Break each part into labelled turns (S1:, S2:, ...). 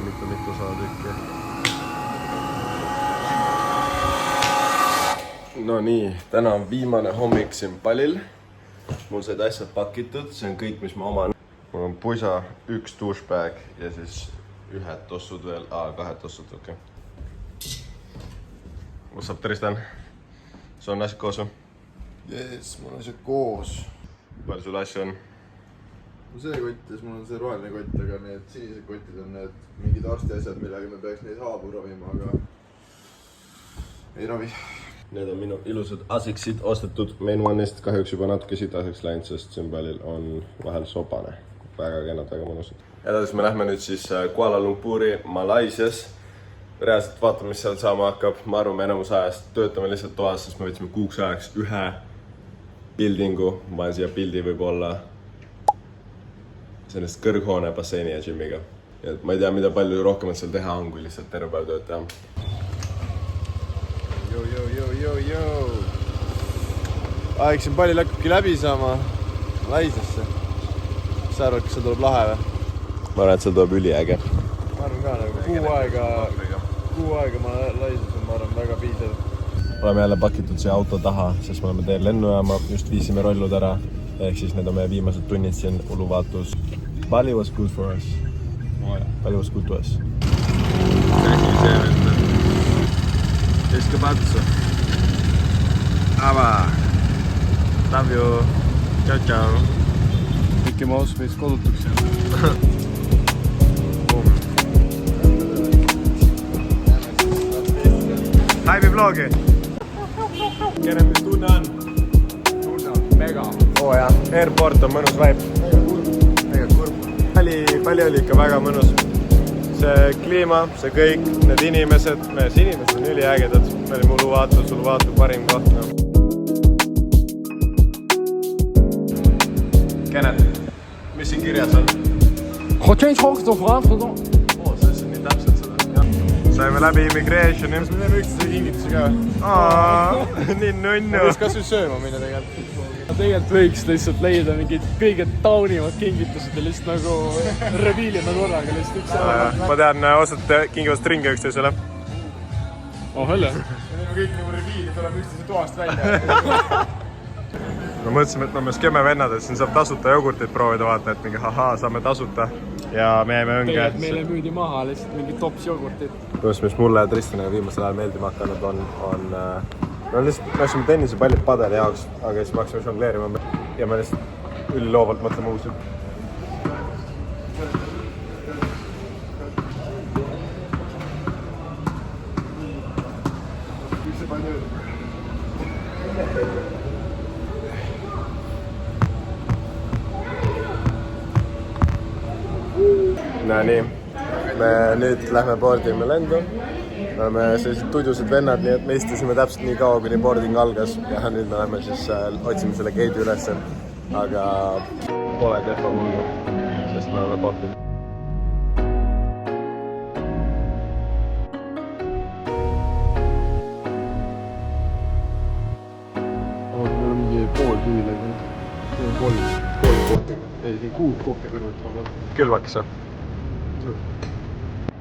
S1: mitu tükki. No nii, täna on viimane hommik siin Palil. Mul said asjad pakitud, see on kõik, mis ma oman. Mul on pusa, üks douchebag ja siis ühed tossud veel, 2 tossud, okei. What's up, Tristan? Sul on asjad koos või?
S2: Jees, mul on asjad koos.
S1: Palju sul asju on?
S2: See kott ja mul on see roheline kott, aga need sinised kotid on need mingid arsti asjad, millega me peaks neid haavu ravima, aga ei ravi.
S1: Need on minu ilusad Asicsid ostetud Main One'ist, kahjuks juba natuke sitaseks läinud, sest siin Palil on vahel sobane. Väga kennad, väga mõnusad. Edasi me lähme nüüd siis Kuala Lumpuri Malaisias. Reaalselt vaatame, mis seal saama hakkab. Ma arvan, me enamus ajast töötame lihtsalt toas, sest me võtsime kuuks ajaks ühe buildingu. Ma panen siia pildi võib-olla sellest kõrghoone basseini ja gymmiga. Ja ma ei tea, mida palju rohkem seal teha on, kui lihtsalt terve päev tööd teha.
S2: Aeg siin Palil hakkabki läbi saama Malaisiasse. Mis sa arvad, kas see tuleb lahe või?
S1: Ma arvan, et see tuleb üliäge.
S2: Ma arvan ka nagu kuu aega Malaisias on, ma arvan, väga piisav.
S1: Oleme jälle pakitud siia auto taha, sest me oleme teel lennujaama, just viisime rollud ära. Ehk siis need on meie viimased tunnid siin uluvaatus. Bali was good for us. Bali was good to us. Käsi see venda. Keske patsu. Ava. Love you. Ciao, ciao.
S2: Mickey Mouse meist kodutuks siin.
S1: Haibi vlogi. Kenen, mis tunne on?
S2: Tunne on mega.
S1: Oo jah, airport on mõnus vibe.
S2: Mega kurb.
S1: Pali oli ikka väga mõnus. See kliima, see kõik, need inimesed on üliägedad. Me olime Uluwatu parim koht. Kenneth, mis siin kirjas on?
S2: Change Hawks of France,
S1: Oo, see on nii täpselt seda. Saime läbi immigrationi.
S2: Kas me teeme üksteise kingituse ka?
S1: Nii nunnu.
S2: Võiks kas või sööma minna tegelikult. Tegelikult võiks lihtsalt leida mingid kõige taunivad kingitused ja lihtsalt nagu reviilida korraga lihtsalt üks
S1: Ma tean, osad kingivad stringe üksteisele.
S2: Oh, hõlle. Me teeme kõik nagu reviili, tuleme üksteise toast välja.
S1: Me mõtlesime, et me oleme skemme vennad, et siin saab tasuta jogurtit proovida vaata, et mingi hahaa, saame tasuta. Ja me jäime õnge.
S2: Tegelikult meile müüdi maha lihtsalt mingi tops jogurtit.
S1: Mis mulle ja Tristanile viimasel ajal meeldima hakanud on me lihtsalt läksime tennisepallid padeli jaoks, aga siis me hakkasime žongleerima ja me lihtsalt üliloovalt mõtleme uusi. No nii, me nüüd lähme boardime lendu. Me oleme sellised tudjused vennad, nii et me istusime täpselt nii kaua, kuni boarding algas. Ja nüüd me lähme siis otsime selle gate'i ülesse. Aga pole tehva mulgu, sest me oleme popid.
S2: Meil on mingi pool tüülega. See on 3 kohti. Ei, see on 6 kohti kõrvalt.
S1: Külvaks või?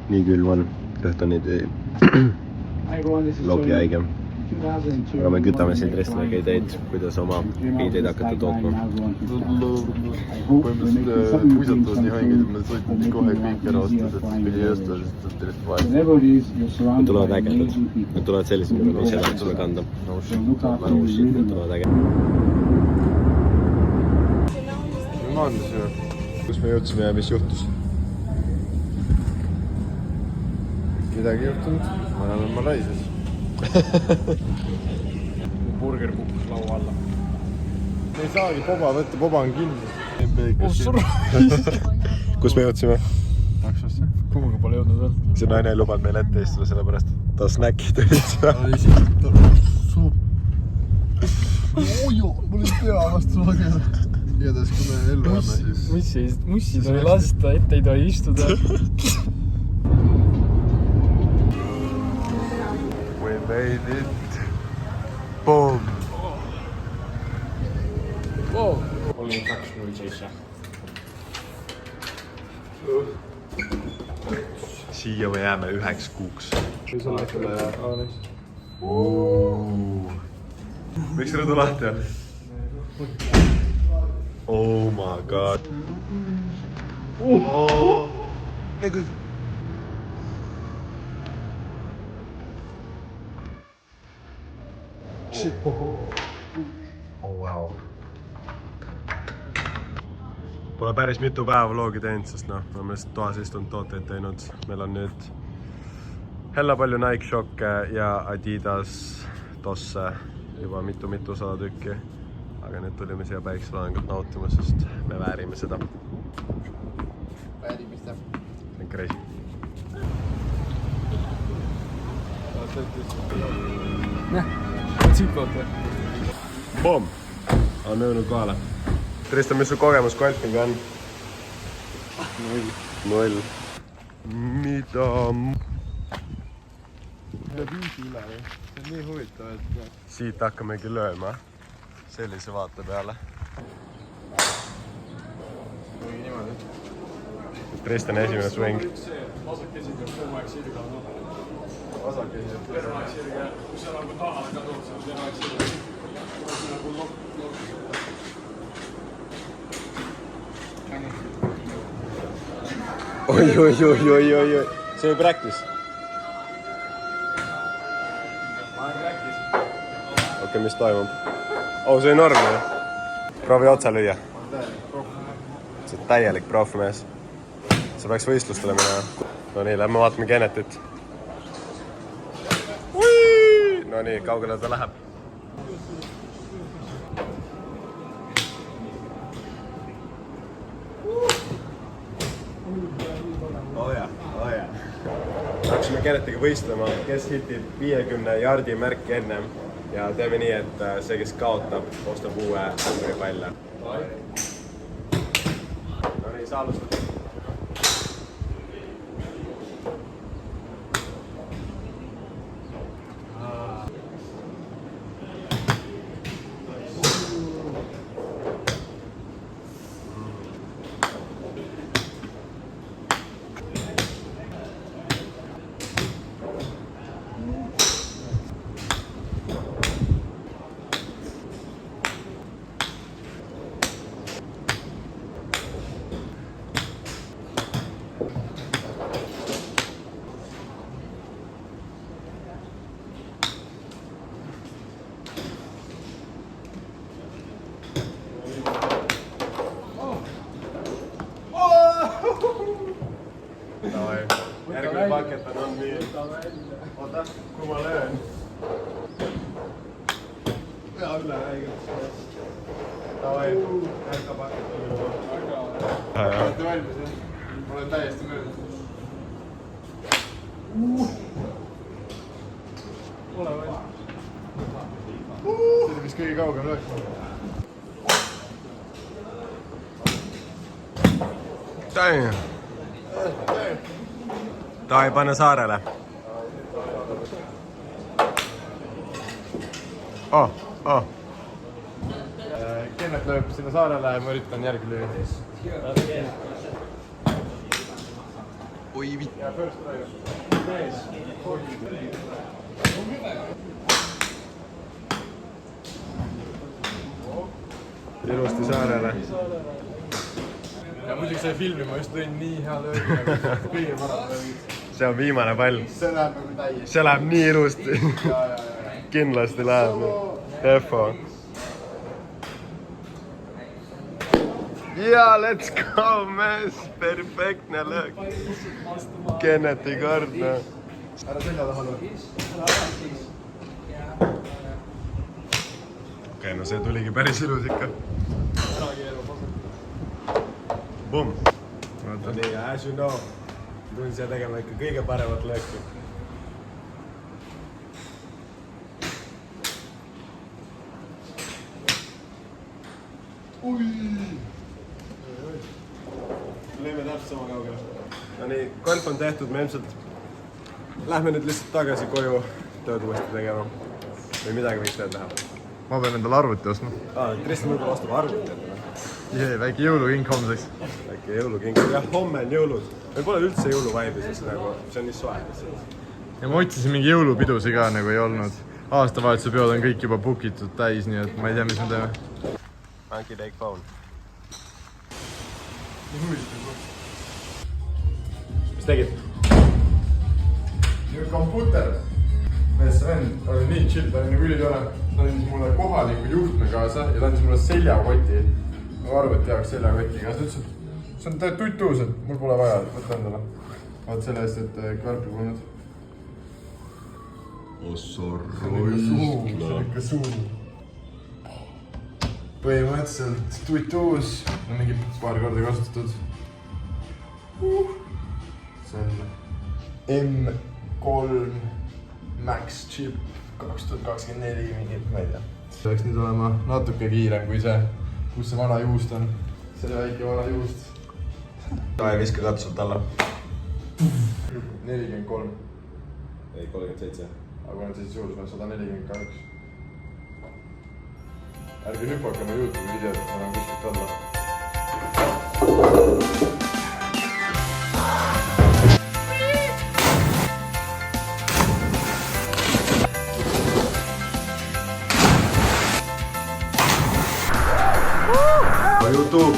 S1: Nii külm on, kõht on nüüd logi haige. Aga me kütame siin Tristaniga ideid, kuidas oma ideid hakata tootma.
S2: Põhimõtteliselt puisatavad nii haiged, et me sõitnud kohe kõik ära ostas, et pidi eest oli tõesti vaja.
S1: Need tulevad ägedad. Need tulevad sellised, mida me ise tahame sulle kanda. Need tulevad ägedad.
S2: Me maandusime.
S1: Kus me jõudsime ja mis juhtus?
S2: Midagi juhtunud, ma olen Malaisias. Burger kukkus laua alla. Me ei saagi poba võtta, poba on kinni.
S1: Kus me jõudsime?
S2: Taksosse. Kuhugi pole jõudnud veel.
S1: See naine ei lubanud meil ette istuda, sellepärast ta snäkid olid seda.
S2: Ojo, mul ei pea vastu lageda. Igatahes, kui me ellu jääme, siis...
S3: Mussi tohi lasta, ette ei tohi istuda.
S1: We made it. Boom.
S3: Wow. Oli 2.07.
S1: siia me jääme 1 kuuks. Miks rõdu lahti on? Oh my god. Oh. Oh wow. Pole päris mitu päeva vlogi teinud, sest noh, me oleme lihtsalt toas istunud, tooteid teinud. Meil on nüüd hella palju Nike Shocke ja Adidas tosse juba mitu sada tükki. Aga nüüd tulime siia päikseloojangut nautima, sest me väärime seda.
S2: Väärimist jah.
S1: See on crazy.
S3: Siit vaata.
S1: Boom! On nõudnud kohale. Tristan, mis su kogemus golfingi on? 0. Mida?
S2: Viisi üle või? See on nii huvitav, et...
S1: Siit hakkamegi lööma sellise vaate peale.
S2: Mingi niimoodi.
S1: Tristan esimene swing.
S3: Vasak esimene kogu aeg sirga.
S2: Vasak esimene.
S3: Terve aeg sirga. Kui sa nagu tahad ka tood, siis terve aeg sirga. Nagu lokk.
S1: Oi. See oli practice. Okei, mis toimub? Oh, see oli norm, jah? Proovi otsa lüüa. See on täielik profimees. Sa peaks võistlustele minema. No nii, lähme vaatame Kennetit. No nii, kaugele ta läheb? Oh jah. Hakkasime Kennetiga võistlema, kes hitib 50 jardi märki ennem. Ja teeme nii, et see, kes kaotab, ostab uue numberipalle. No nii, sa alustad. Järgmine paket on nii. Oota, kui ma löön. Ja üle äigelt. Davai, järgmine paket on juba.
S2: Olete valmis, jah? Ma olen täiesti möödas.
S3: Ole valmis.
S2: See oli vist kõige kaugem löök.
S1: Damn! Davai, pane saarele.
S2: Kennet lööb sinna saarele ja ma üritan järgi lüüa.
S1: Oi vitt.
S2: Ja first try.
S1: Ilusti saarele.
S2: Ja muidugi sai filmi, ma just lõin nii hea löögi, kõige parem löögi.
S1: See on viimane pall.
S2: See läheb nagu täiesti.
S1: See läheb nii ilusti.
S2: Ja.
S1: Kindlasti läheb. Defo. Ja, let's go, mees! Perfektne löök. Kenneti kord.
S2: Ära selja taha löö.
S1: Okei, no see tuligi päris ilus ikka. Boom! No nii, as you know, tulin siia tegema ikka kõige paremat lööki. Lõime täpselt sama kaugele. No nii, golf on tehtud, me ilmselt lähme nüüd lihtsalt tagasi koju tööd uuesti tegema. Või midagi võiks veel teha.
S2: Ma pean endale arvuti ostma.
S1: Tristan võib-olla ostab arvuti endale.
S2: väike jõulukink homseks.
S1: Väike jõulukink. Jah, homme on jõulud. Meil pole üldse jõuluvaibi, sest nagu see on nii soe.
S2: Ja ma otsisin mingi jõulupidusi ka nagu ei olnud. Aastavahetuse peod on kõik juba bookitud täis, nii et ma ei tea, mis me teeme.
S1: Anki, take phone. Mis tegid?
S2: Nüüd kompuuter. Mees Sven oli nii chill, ta oli nagu ülitore. Ta andis mulle kohaliku juhtme kaasa ja ta andis mulle seljakoti. Nagu arvuti jaoks seljakoti kaasa. Ta ütles, et see on tuttuus, et mul pole vaja, võtta endale. Vaat selle eest, et kvarpil polnud. See on ikka suu. Põhimõtteliselt tuttuus. On mingi paar korda kasutatud. See on M3 Max chip 2024 mingit, ma ei tea. See peaks nüüd olema natuke kiirem kui see, kus see vana juust on. See väike vana juust.
S1: Kae viska katsuselt alla.
S2: 43.
S1: Ei, 37.
S2: Aga kui on siis juurde 142. Ärge hüppake oma YouTube'i videot, see on kuskilt alla.
S1: YouTube,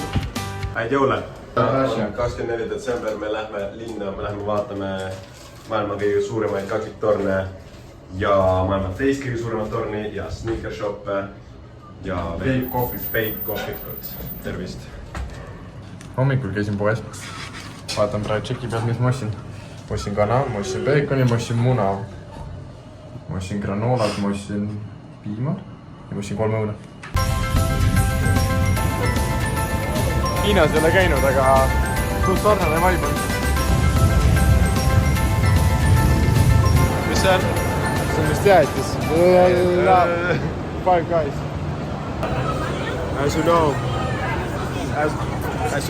S1: häid jõule! 24. detsember me lähme linna, me lähme vaatame maailma kõige suuremaid kaksiktorne ja maailma teist kõige suuremat torni ja sneakershoppe ja fake kohvikut. Tervist!
S2: Hommikul käisin poes. Vaatan praegu tšeki pealt, mis ma ostsin. Ma ostsin kana, ma ostsin peekoni, ma ostsin muna. Ma ostsin granoolat, ma ostsin piima ja ma ostsin 3 õuna. Hiinas ei ole käinud, aga kus sarnane vaib on? Mis see on? See on vist jäätis. Five Guys.
S1: As you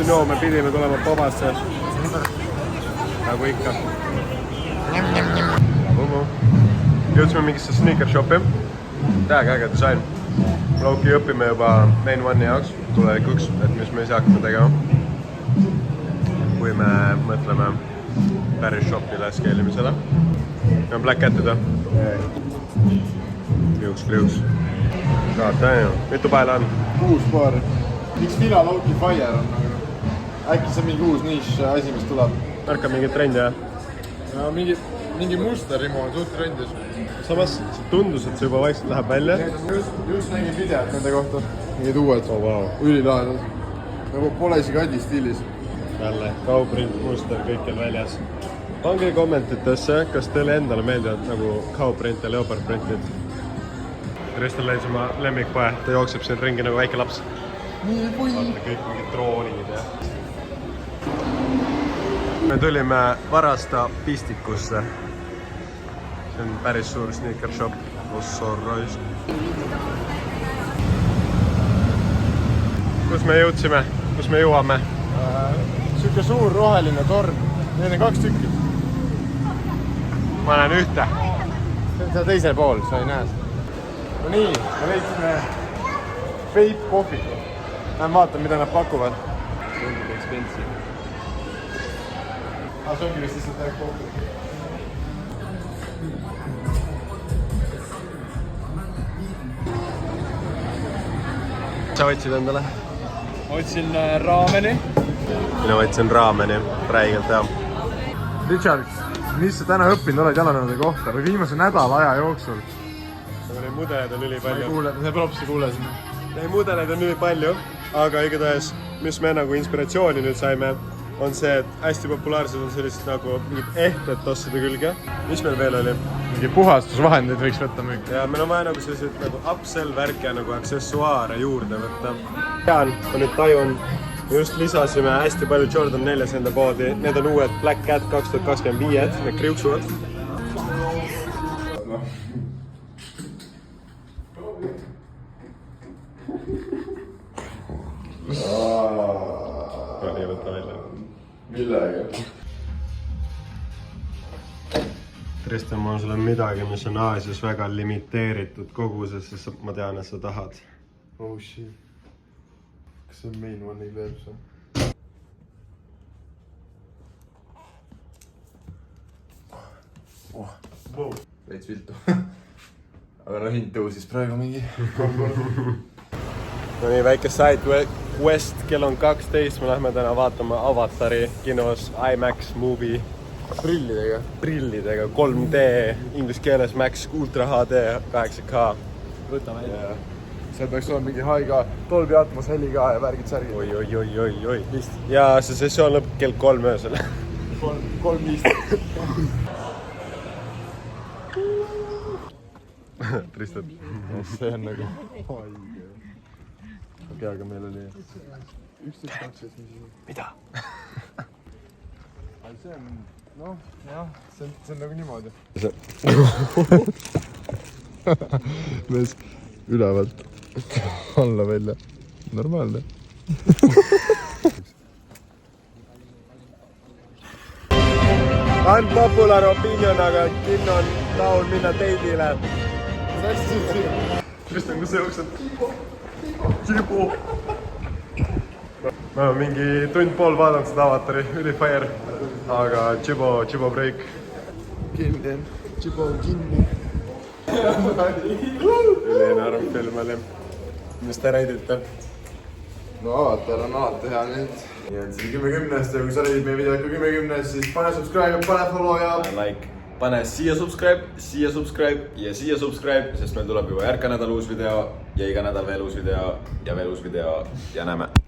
S1: know, me pidime tulema Pobasse. Nagu ikka. Jõudsime mingisse sneakershopi. Täiega äge disain. Lauki õpime juba Main One'i jaoks tulevikuks, et mis me ise hakkame tegema. Kui me mõtleme päris shopile skeelimisele. Me on Black Cat'id või? Kriuks. Mitu paela on?
S2: 6 paari. Miks Fila Lauki Fire on? Äkki see on mingi uus niš asi, mis tuleb?
S1: Märkab mingit trendi, jah?
S2: No, mingi musterimo on suht trendis.
S1: Samas tundus, et see juba vaikselt läheb välja.
S2: Just nägin videot nende kohta. Mingid uued.
S1: Oh, wow.
S2: Ülilahedad. Nagu pole isegi Adi stiilis.
S1: Jälle, cowprint, muster, kõikjal väljas. Pange kommentitesse, kas teile endale meeldivad nagu cowprint ja leopardprintid. Kristel leidis oma lemmikpoe, ta jookseb siin ringi nagu väike laps. Vaata kõik mingid droonid ja... Me tulime Varasta Pistikusse. See on päris suur sneakershop. Ossorrois. Kus me jõudsime? Kus me jõuame?
S2: Siuke suur roheline torn. Need on 2 tükki.
S1: Ma näen ühte.
S2: See on seal teisel pool, sa ei näe seda. No nii, me leidsime Vape kohviku. Lähen vaatan, mida nad pakuvad. See on expensive. See ongi vist lihtsalt täiega kohvik.
S1: Sa võtsid endale?
S3: Otsin raameni.
S1: Mina võtsin raameni, räigelt hea.
S2: Richard, mis sa täna õppinud oled jalanõude kohta või viimase nädala aja jooksul?
S1: Neid mudeleid on üli
S2: Ma ei
S1: palju.
S2: kuule, ma propsi kuulesin.
S1: Neid mudeleid on üli palju, aga igatahes, mis me nagu inspiratsiooni nüüd saime, on see, et hästi populaarsed on sellised nagu mingid ehted tosside külge. Mis meil veel oli?
S2: Mingi puhastusvahendeid võiks võtta müük.
S1: Ja meil on vaja nagu sellised nagu upsell-värke nagu aksessuaare juurde võtta. Tean, ma nüüd tajun, just lisasime hästi palju Jordan 4 enda poodi. Need on uued Black Cat 2025, need kriuksuvad. Ei võta välja.
S2: Millega?
S1: Kristjan, ma on sulle midagi, mis on Aasias väga limiteeritud koguses, sest ma tean, et sa tahad.
S2: Oh shit. kas see main one'i veebs on? Wow. Veits viltu. Aga no hind tõusis praegu mingi 3 korda.
S1: No nii, väike side quest, kell on 12, me lähme täna vaatama Avatari kinos IMAX movie prillidega 3D, inglise keeles Max Ultra HD 8K.
S3: Võtame välja.
S2: Seal peaks olema mingi haiga Dolby Atmos heliga ja värgid särgid.
S1: Oi. Ja see sessioon lõpeb kell 3 öösel.
S2: 3.15.
S1: Tristan.
S2: See on nagu haige. Okei, aga meil oli 11.12.
S1: Mida?
S2: See on, noh, jah, see on nagu niimoodi. Mees ülevalt alla välja. Normaalne.
S1: Unpopular opinion, aga Kim on tahul minna teidile. Tristan, kus sa jooksed? Tibu! Me oleme mingi tund-pool vaadanud seda Avatari, üli fire. Aga Chibo break.
S2: Kinni, Chibo kinni.
S1: Üline arv film oli. Mis te reidite?
S2: No Avatar on alati hea nüüd. Nii on siin 10-10-st ja kui sa reidid meie videot 10-10-st, siis pane subscribe, pane follow ja...
S1: Like. Pane siia subscribe ja siia subscribe, sest meil tuleb juba järgmine nädal uus video ja iga nädal veel uus video ja veel uus video ja näeme.